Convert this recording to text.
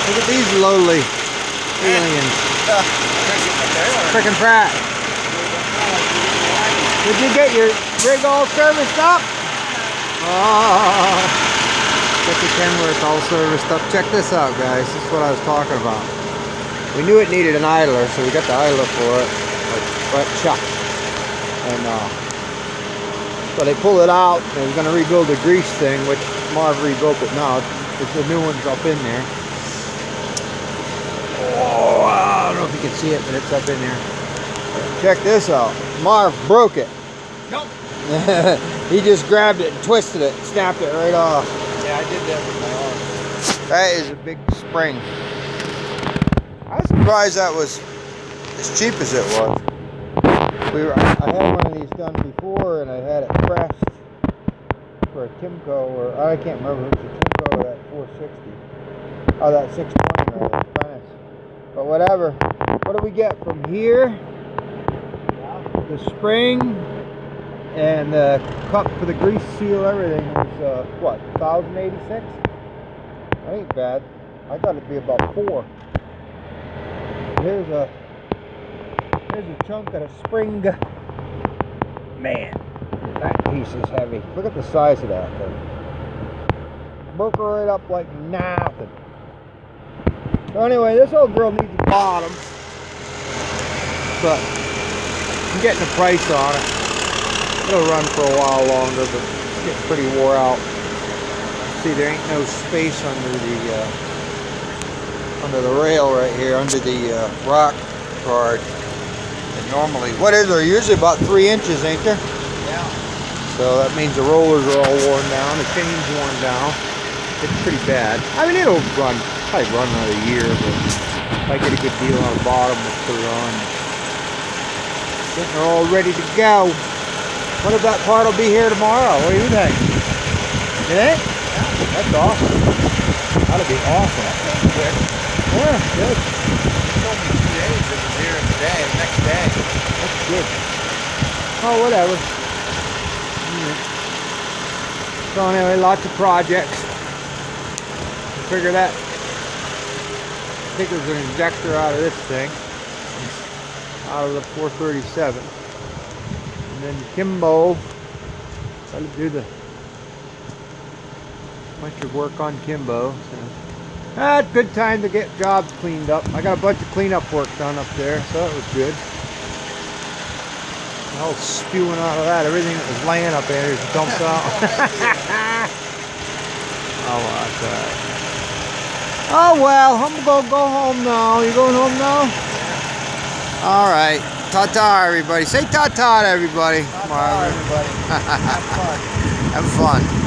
Look at these lowly aliens. Frickin' Pratt. Did you get your rig all serviced up? Oh, get the Kenworth all serviced up. Check this out, guys. This is what I was talking about. We knew it needed an idler, so we got the idler for it. Like Chuck. And so they pulled it out. They was going to rebuild the grease thing, which Marv rebuilt it now. The new one's up in there. Oh, I don't know if you can see it, but it's up in there. Check this out. Marv broke it. Nope. He just grabbed it and twisted it, snapped it right off. Yeah, I did that with my arm. That is a big spring. I was surprised that was as cheap as it was. I had one of these done before, and I had it pressed for a Timco, or I can't remember if it was a Timco or that 460. Oh, that 620 rather, Apprentice. But whatever. What do we get from here? The spring and the cup for the grease seal, everything was what, 1,086? That ain't bad. I thought it'd be about 4. Here's a chunk of the spring. Man, that piece is heavy. Look at the size of that thing. Broke her right up like nothing. So anyway, this old girl needs a bottom, but I'm getting a price on it. It'll run for a while longer, but it's getting pretty wore out. See, there ain't no space under the rail right here, under the rock guard. And normally, what is there? Usually about 3 inches, ain't there? Yeah. So that means the rollers are all worn down, the chain's worn down. It's pretty bad. I mean, it'll probably run another year, but if I get a good deal on the bottom, we'll put it on. Getting her all ready to go. What if that part will be here tomorrow? What do you think? You think? Yeah. That's awesome. That'll be awesome. Quick. Yeah, good. It told me 2 days. It was here today, next day. That's good. Oh, whatever. So anyway, lots of projects. Figure that. I think there's an injector out of this thing. Out of the 437. And then Kimbo. Gotta do the bunch of work on Kimbo. So. It's a good time to get jobs cleaned up. I got a bunch of cleanup work done up there, so that was good. All spewing out of that. Everything that was laying up there is dumped out. Oh, my God. Oh, well, I'm going to go home now. You going home now? Yeah. All right. Ta-ta, everybody. Say ta-ta to everybody. Ta-ta, everybody. Have fun. Have fun.